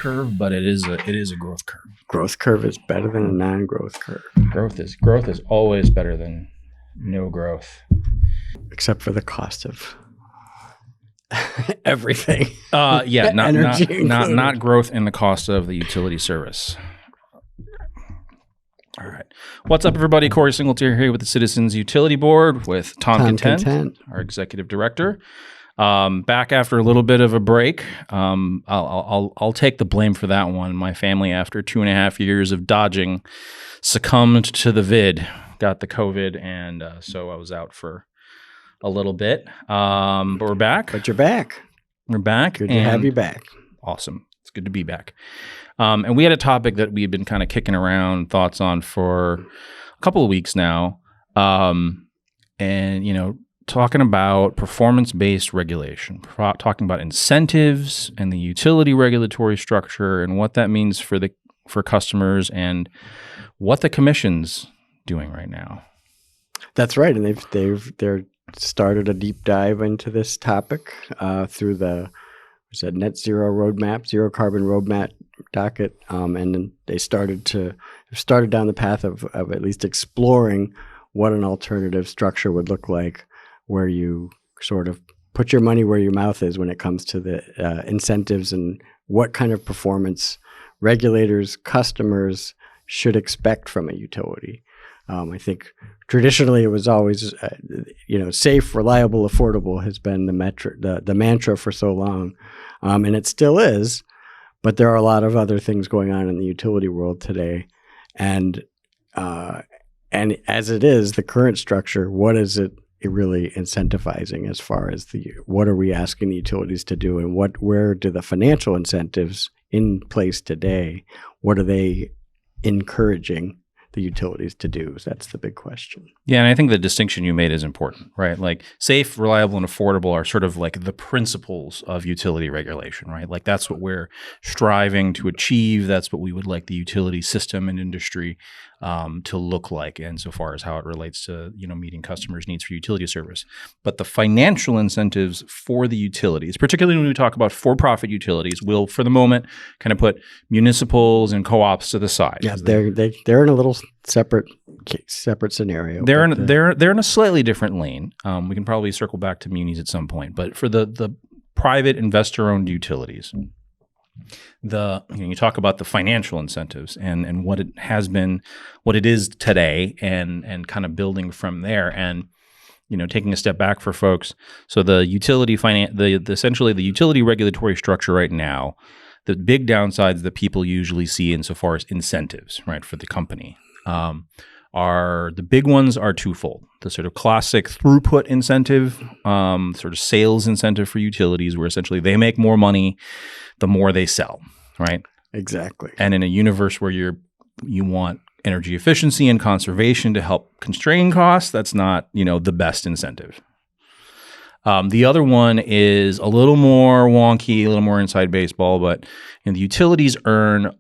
curve, but it is a growth curve. Growth curve is better than a non-growth curve. Growth is always better than no growth, except for the cost of everything. Not growth in the cost of the utility service. All right. What's up, everybody? Corey Singletary here with the Citizens Utility Board with Tom Content, our executive director. Back after a little bit of a break. I'll take the blame for that one. My family, after 2.5 years of dodging, succumbed to the got the COVID, and so I was out for a little bit. But we're back. But you're back. We're back. Good to have you back. Awesome. It's good to be back. And we had a topic that we've been kind of kicking around thoughts on for a couple of weeks now. And, talking about performance-based regulation, talking about incentives and the utility regulatory structure and what that means for customers and what the commission's doing right now. That's right, and they're started a deep dive into this topic through the net zero roadmap, zero carbon roadmap docket, and then they started down the path of at least exploring what an alternative structure would look like, where you sort of put your money where your mouth is when it comes to the incentives and what kind of performance regulators, customers should expect from a utility. I think traditionally it was always, safe, reliable, affordable has been the mantra for so long, and it still is. But there are a lot of other things going on in the utility world today, and as it is, the current structure, what is it really incentivizing as far as what are we asking the utilities to do, and where do the financial incentives in place today, what are they encouraging the utilities to do? So that's the big question. Yeah, and I think the distinction you made is important, right? Like safe, reliable, and affordable are sort of like the principles of utility regulation, right? Like that's what we're striving to achieve. That's what we would like the utility system and industry to look like, insofar as how it relates to meeting customers' needs for utility service. But the financial incentives for the utilities, particularly when we talk about for-profit utilities, will for the moment kind of put municipals and co-ops to the side. Yeah, they're in a little separate scenario. They're in a slightly different lane. We can probably circle back to munis at some point, but for the private investor-owned utilities, you talk about the financial incentives and what it has been, what it is today, and kind of building from there, and taking a step back for folks. So the utility essentially the utility regulatory structure right now, the big downsides that people usually see insofar as incentives, right, for the company, the big ones are twofold. The sort of classic throughput incentive, sort of sales incentive for utilities, where essentially they make more money the more they sell, right? Exactly. And in a universe where you want energy efficiency and conservation to help constrain costs, that's not, the best incentive. The other one is a little more wonky, a little more inside baseball, but the utilities earn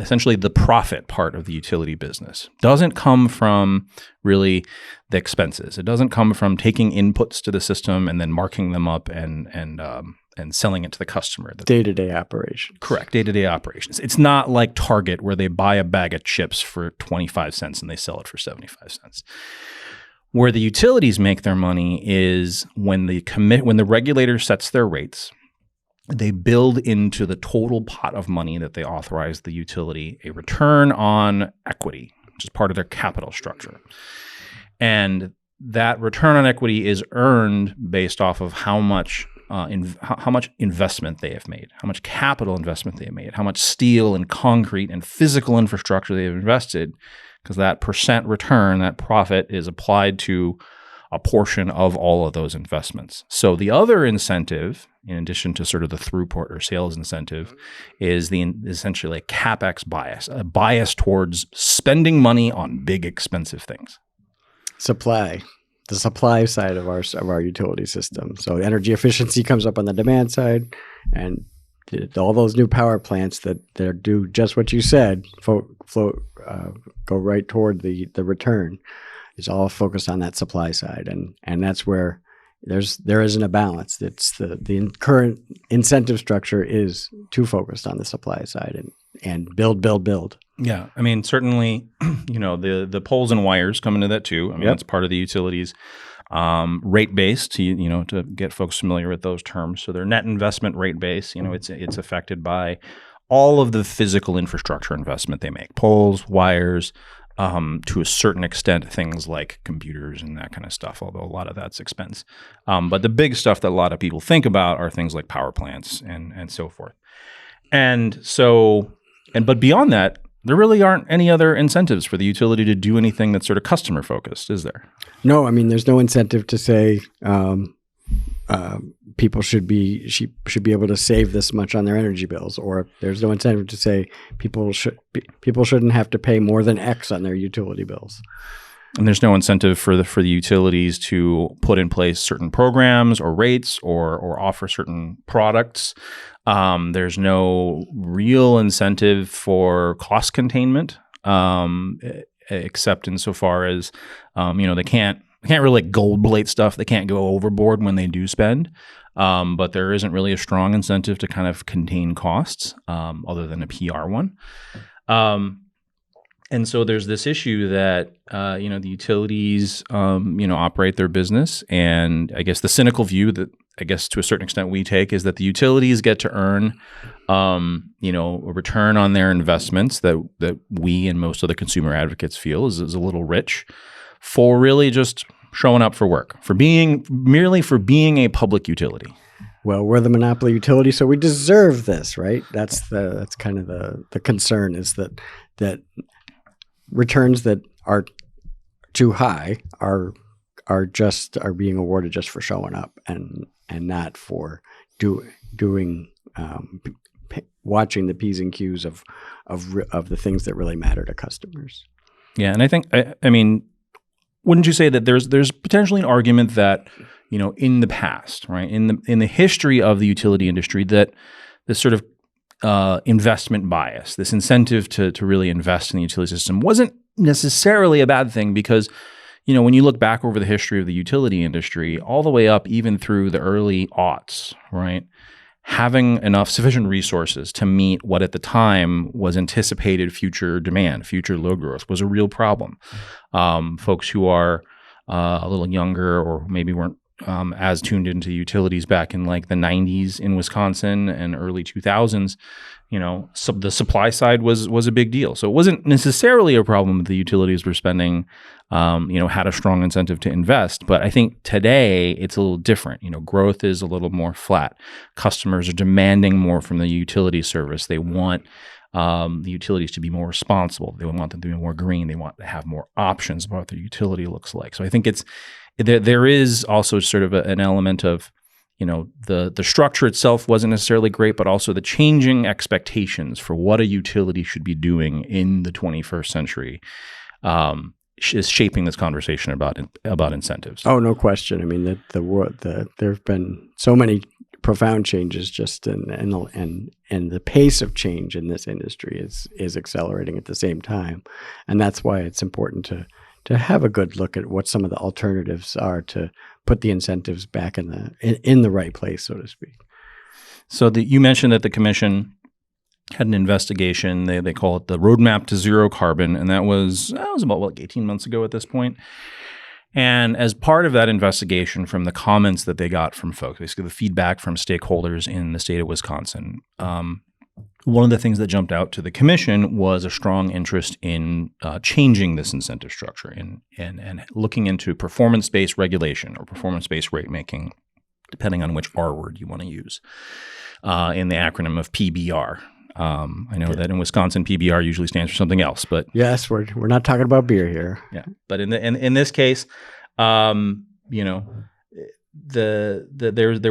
essentially the profit part of the utility business. Doesn't come from really the expenses. It doesn't come from taking inputs to the system and then marking them up and selling it to the customer. Day-to-day operations. Correct. Day-to-day operations. It's not like Target, where they buy a bag of chips for 25 cents and they sell it for 75 cents. Where the utilities make their money is when the regulator sets their rates, they build into the total pot of money that they authorize the utility a return on equity, which is part of their capital structure. And that return on equity is earned based off of how much investment they have made, how much capital investment they have made, how much steel and concrete and physical infrastructure they have invested, because that percent return, that profit, is applied to a portion of all of those investments. So the other incentive, in addition to sort of the throughput or sales incentive, is essentially a CapEx bias, a bias towards spending money on big, expensive things. The supply side of our utility system. So energy efficiency comes up on the demand side, and all those new power plants that do just what you said, go right toward the return, is all focused on that supply side, and that's where there isn't a balance. It's the current incentive structure is too focused on the supply side and build. Yeah, I mean, certainly, the poles and wires come into that too. I mean, that's part of the utilities rate base to get folks familiar with those terms. So their net investment rate base, it's affected by all of the physical infrastructure investment they make, poles, wires, to a certain extent, things like computers and that kind of stuff, although a lot of that's expense. But the big stuff that a lot of people think about are things like power plants and so forth. But beyond that, there really aren't any other incentives for the utility to do anything that's sort of customer focused, is there? No, I mean, there's no incentive to say people should be able to save this much on their energy bills, or there's no incentive to say people shouldn't have to pay more than X on their utility bills. And there's no incentive for the utilities to put in place certain programs or rates or offer certain products. There's no real incentive for cost containment, except insofar as they can't really gold plate stuff. They can't go overboard when they do spend. But there isn't really a strong incentive to kind of contain costs, other than a PR one. And so there's this issue that, the utilities, operate their business. And I guess the cynical view that I guess to a certain extent we take is that the utilities get to earn, a return on their investments that we and most of the consumer advocates feel is a little rich for really just showing up for work, for being a public utility. Well, we're the monopoly utility, so we deserve this, right? That's kind of the concern, is that returns that are too high are being awarded just for showing up and not for doing watching the P's and Q's of the things that really matter to customers. Yeah, and I think I mean, wouldn't you say that there's potentially an argument that in the past, right, in the history of the utility industry, that this sort of investment bias, this incentive to really invest in the utility system wasn't necessarily a bad thing, because when you look back over the history of the utility industry, all the way up even through the early aughts, right, having enough sufficient resources to meet what at the time was anticipated future demand, future load growth, was a real problem. Folks who are a little younger or maybe weren't as tuned into utilities back in like the 90s in Wisconsin and early 2000s, the supply side was a big deal. So it wasn't necessarily a problem that the utilities were spending, had a strong incentive to invest. But I think today it's a little different. Growth is a little more flat. Customers are demanding more from the utility service. They want the utilities to be more responsible. They want them to be more green. They want to have more options about what their utility looks like. So I think there is also sort of an element of, the structure itself wasn't necessarily great, but also the changing expectations for what a utility should be doing in the 21st century is shaping this conversation about incentives. Oh, no question. I mean, there have been so many profound changes just and the pace of change in this industry is accelerating at the same time, and that's why it's important to have a good look at what some of the alternatives are to put the incentives back in the right place, so to speak. So you mentioned that the commission had an investigation. They call it the Roadmap to Zero Carbon, and that was about 18 months ago at this point. And as part of that investigation, from the comments that they got from folks, basically the feedback from stakeholders in the state of Wisconsin, one of the things that jumped out to the commission was a strong interest in changing this incentive structure and looking into performance-based regulation or performance-based rate making, depending on which R word you want to use, in the acronym of PBR. I know that in Wisconsin, PBR usually stands for something else, but yes, we're not talking about beer here. Yeah, but in this case, there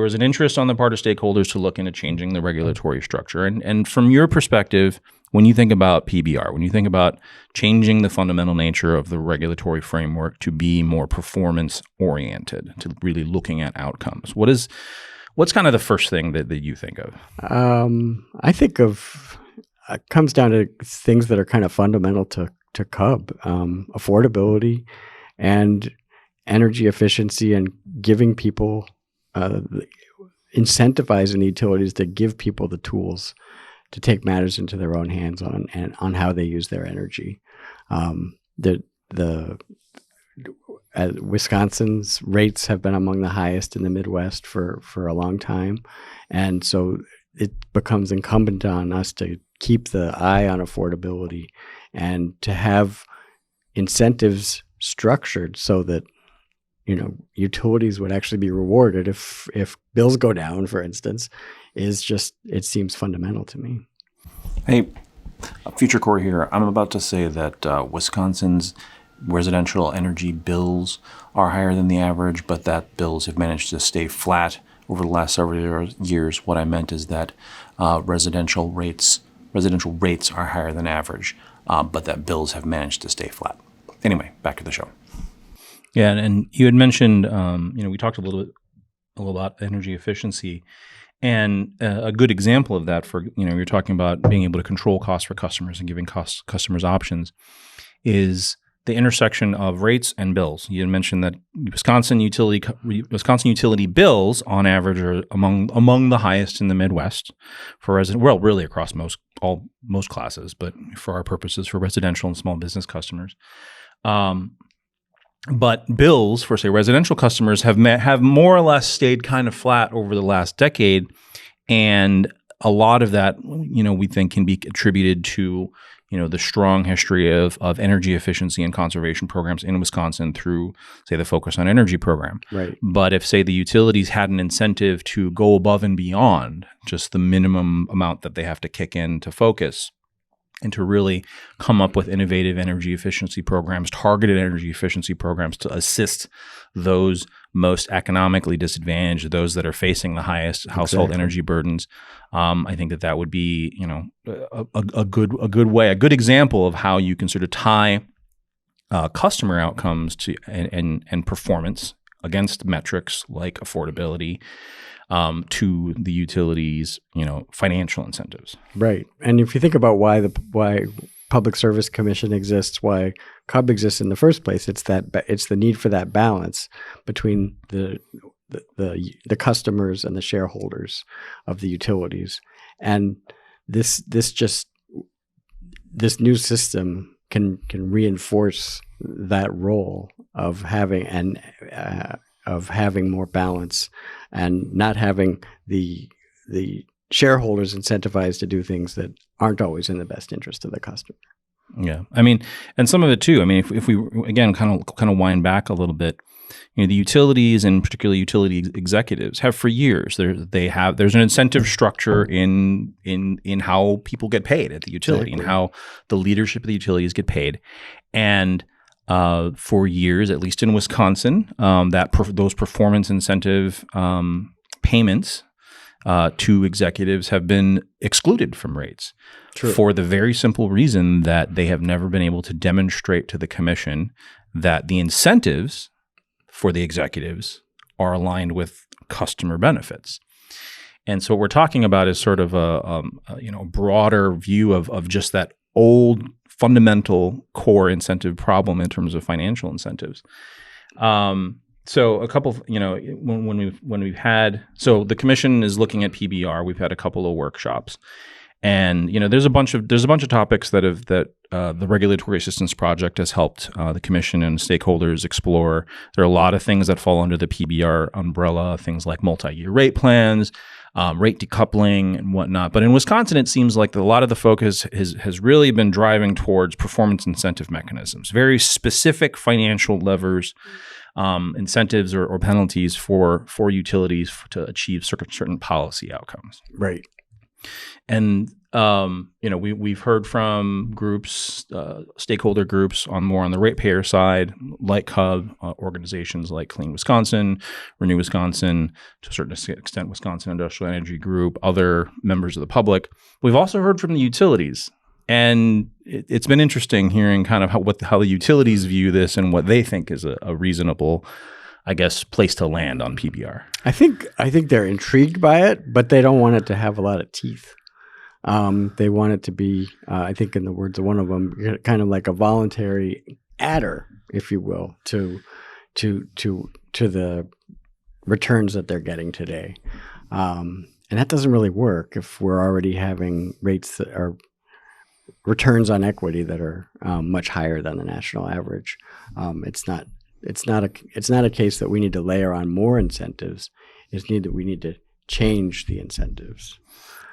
was an interest on the part of stakeholders to look into changing the regulatory structure. And from your perspective, when you think about PBR, when you think about changing the fundamental nature of the regulatory framework to be more performance oriented, to really looking at outcomes, what's kind of the first thing that you think of? I think of it comes down to things that are kind of fundamental to CUB, affordability and energy efficiency and giving people, incentivizing the utilities to give people the tools to take matters into their own hands on how they use their energy. Wisconsin's rates have been among the highest in the Midwest for a long time, and so it becomes incumbent on us to keep the eye on affordability and to have incentives structured so that utilities would actually be rewarded if bills go down, for instance, it seems fundamental to me. Hey, Future Core here. I'm about to say that Wisconsin's residential energy bills are higher than the average, but that bills have managed to stay flat over the last several years. What I meant is that residential rates are higher than average, but that bills have managed to stay flat. Anyway, back to the show. Yeah, and you had mentioned, we talked a little about energy efficiency, and a good example of that you're talking about being able to control costs for customers and giving customers options is the intersection of rates and bills. You had mentioned that Wisconsin utility bills on average are among the highest in the Midwest for really across most classes, but for our purposes for residential and small business customers. But bills for, say, residential customers have more or less stayed kind of flat over the last decade, and a lot of that, we think, can be attributed to the strong history of energy efficiency and conservation programs in Wisconsin through, say, the Focus on Energy program. Right. But if, say, the utilities had an incentive to go above and beyond just the minimum amount that they have to kick in to focus, and to really come up with innovative energy efficiency programs, targeted energy efficiency programs to assist those most economically disadvantaged, those that are facing the highest household energy burdens. I think that would be, a good example of how you can sort of tie customer outcomes to and performance against metrics like affordability to the utilities, financial incentives. Right. And if you think about why Public Service Commission exists, why CUB exists in the first place, it's the need for that balance between the customers and the shareholders of the utilities. And this new system can reinforce that role of having more balance and not having the shareholders incentivized to do things that aren't always in the best interest of the customer. Yeah, I mean, and some of it too. I mean, if we again kind of wind back a little bit, the utilities and particularly utility executives have for years. There's an incentive structure in how people get paid at the utility. Exactly. And how the leadership of the utilities get paid, and for years, at least in Wisconsin, those performance incentive payments to executives have been excluded from rates. True. For the very simple reason that they have never been able to demonstrate to the commission that the incentives for the executives are aligned with customer benefits. And so what we're talking about is sort of a broader view of just that old fundamental core incentive problem in terms of financial incentives. So a couple, when we've had, so the commission is looking at PBR. We've had a couple of workshops, and there's a bunch of topics that the Regulatory Assistance Project has helped the commission and stakeholders explore. There are a lot of things that fall under the PBR umbrella, things like multi-year rate plans, rate decoupling and whatnot. But in Wisconsin, it seems like a lot of the focus has really been driving towards performance incentive mechanisms, very specific financial levers, incentives or penalties for utilities to achieve certain policy outcomes. Right. And we've heard from groups, stakeholder groups on the ratepayer side, like CUB, organizations like Clean Wisconsin, Renew Wisconsin, to a certain extent, Wisconsin Industrial Energy Group, other members of the public. We've also heard from the utilities, and it's been interesting hearing kind of how the utilities view this and what they think is a reasonable, I guess, place to land on PBR. I think they're intrigued by it, but they don't want it to have a lot of teeth. They want it to be, I think in the words of one of them, kind of like a voluntary adder, if you will, to to the returns that they're getting today. And that doesn't really work if we're already having rates that are returns on equity that are much higher than the national average. It's not a case that we need to layer on more incentives. We need to change the incentives.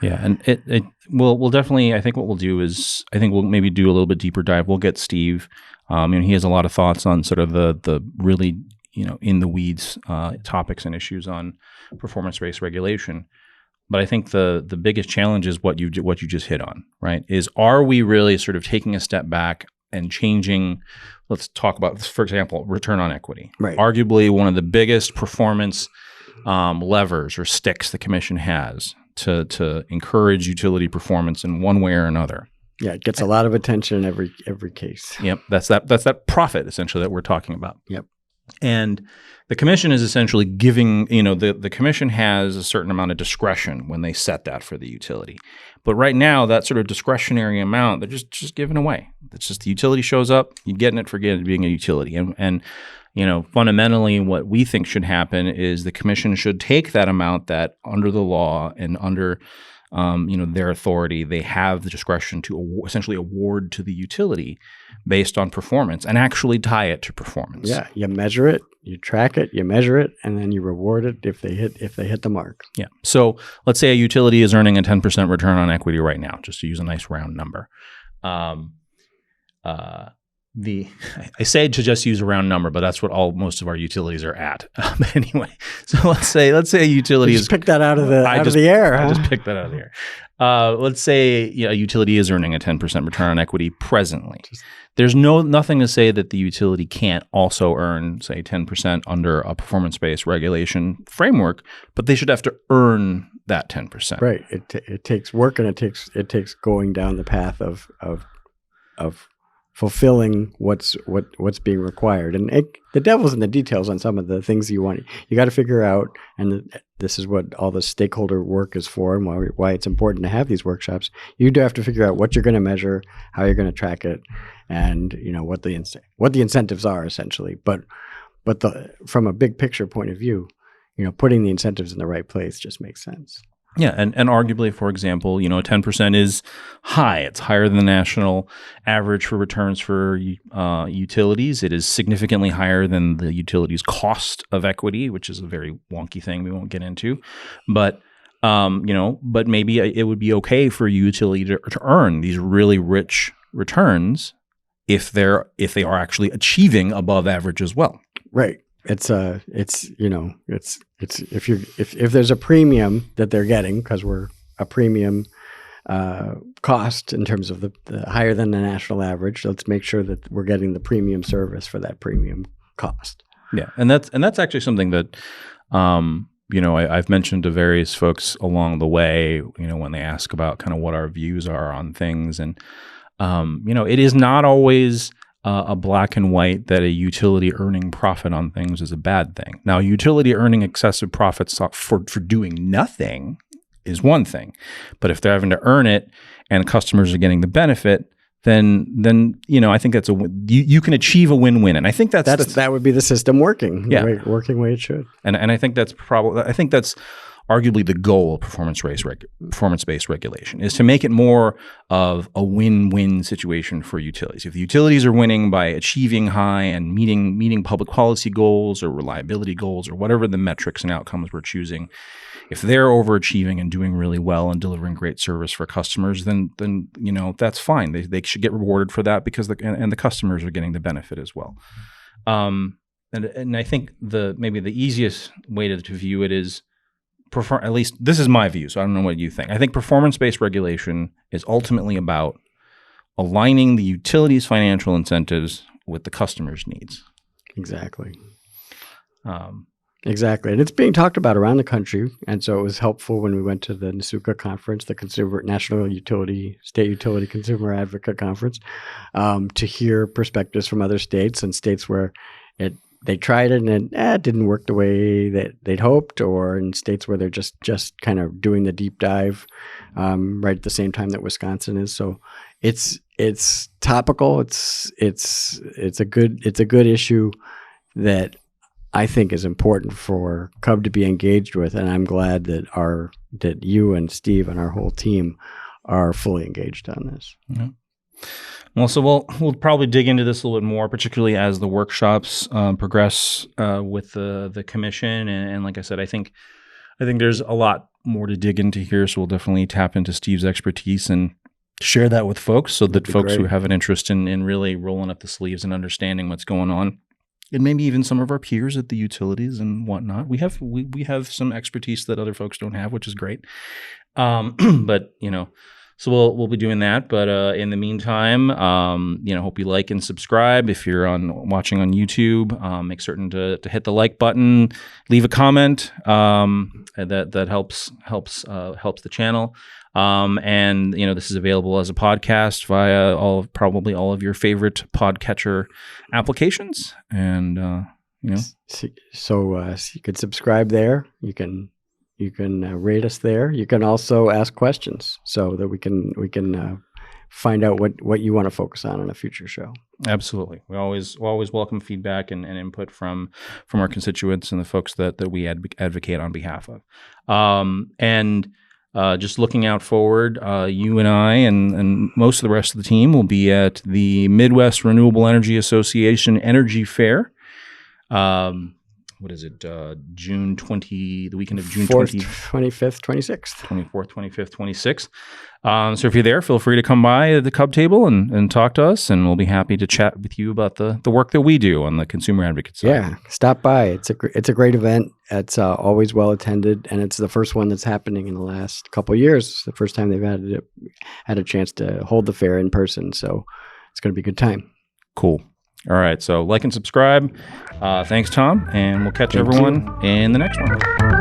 Yeah, and we'll definitely. I think what we'll do is we'll maybe do a little bit deeper dive. We'll get Steve. And he has a lot of thoughts on sort of the really in the weeds topics and issues on performance-based regulation. But I think the biggest challenge is what you just hit on, right? Is are we really sort of taking a step back and changing? Let's talk about, for example, return on equity. Right. Arguably one of the biggest performance levers or sticks the commission has to encourage utility performance in one way or another. Yeah, it gets a lot of attention in every case. Yep, that's that profit essentially that we're talking about. Yep. And the commission is essentially giving, the commission has a certain amount of discretion when they set that for the utility. But right now, that sort of discretionary amount, they're just giving away. It's just the utility shows up, you're getting it for being a utility. And fundamentally what we think should happen is the commission should take that amount that under the law and under their authority, they have the discretion to essentially award to the utility based on performance and actually tie it to performance. Yeah, you measure it, you track it, you measure it, and then you reward it if they hit the mark. Yeah. So let's say a utility is earning a 10% return on equity right now, just to use a nice round number. I say to just use a round number, but that's what most of our utilities are at. But anyway, so let's say a utility just pick that out of the air. I just picked that out of the air. Let's say a utility is earning a 10% return on equity presently. There's nothing to say that the utility can't also earn, say, 10% under a performance-based regulation framework, but they should have to earn that 10%. Right. It takes work, and it takes going down the path of fulfilling what's being required. And the devil's in the details on some of the things you want. You got to figure out, and this is what all the stakeholder work is for, and why it's important to have these workshops. You do have to figure out what you're going to measure, how you're going to track it, and what the incentives are essentially. But from a big picture point of view, putting the incentives in the right place just makes sense. Yeah, and arguably, for example, 10% is high. It's higher than the national average for returns for utilities. It is significantly higher than the utility's cost of equity, which is a very wonky thing we won't get into. But but maybe it would be okay for a utility to earn these really rich returns if they are actually achieving above average as well. Right. If there's a premium that they're getting, because we're a premium cost in terms of the higher than the national average, let's make sure that we're getting the premium service for that premium cost. Yeah, and that's actually something that I've mentioned to various folks along the way, when they ask about kind of what our views are on things, and it is not always a black and white that a utility earning profit on things is a bad thing. Now, utility earning excessive profits for doing nothing is one thing, but if they're having to earn it and customers are getting the benefit, then I think that's you can achieve a win-win, and I think that would be the system working, working way it should. And I think that's arguably the goal of performance-based regulation is to make it more of a win-win situation for utilities. If the utilities are winning by achieving high and meeting public policy goals or reliability goals or whatever the metrics and outcomes we're choosing, if they're overachieving and doing really well and delivering great service for customers, then that's fine. They should get rewarded for that because the customers are getting the benefit as well. And I think maybe the easiest way to view it is, at least this is my view, so I don't know what you think. I think performance-based regulation is ultimately about aligning the utility's financial incentives with the customer's needs. Exactly. Exactly. And it's being talked about around the country. And so it was helpful when we went to the NSUCA conference, the National State Utility Consumer Advocate Conference, to hear perspectives from other states and states where they tried it and it didn't work the way that they'd hoped, or in states where they're just kind of doing the deep dive right at the same time that Wisconsin is. So it's topical. It's a good issue that I think is important for CUB to be engaged with, and I'm glad that that you and Steve and our whole team are fully engaged on this. Yeah. Well, so we'll probably dig into this a little bit more, particularly as the workshops progress with the commission. And like I said, I think there's a lot more to dig into here. So we'll definitely tap into Steve's expertise and share that with folks, so that folks who have an interest in really rolling up the sleeves and understanding what's going on, and maybe even some of our peers at the utilities and whatnot. We have some expertise that other folks don't have, which is great. But so we'll be doing that. But in the meantime, hope you like and subscribe. If you're watching on YouTube, make certain to hit the like button, leave a comment. That helps the channel. And this is available as a podcast via probably all of your favorite podcatcher applications. And so you can subscribe there. You can rate us there. You can also ask questions so that we can find out what you want to focus on in a future show. Absolutely. We always welcome feedback and input from our constituents and the folks that we advocate on behalf of. Just looking out forward, you and I and most of the rest of the team will be at the Midwest Renewable Energy Association Energy Fair. What is it? June 20, the weekend of June 4th, 25th, 26th. 24th, 25th, 26th. So if you're there, feel free to come by the CUB table and talk to us, and we'll be happy to chat with you about the work that we do on the consumer advocate side. Yeah, stop by. It's a great event. It's always well attended, and it's the first one that's happening in the last couple of years. It's the first time they've had a chance to hold the fair in person, so it's going to be a good time. Cool. All right, so like and subscribe. Thanks, Tom, and we'll catch everyone in the next one.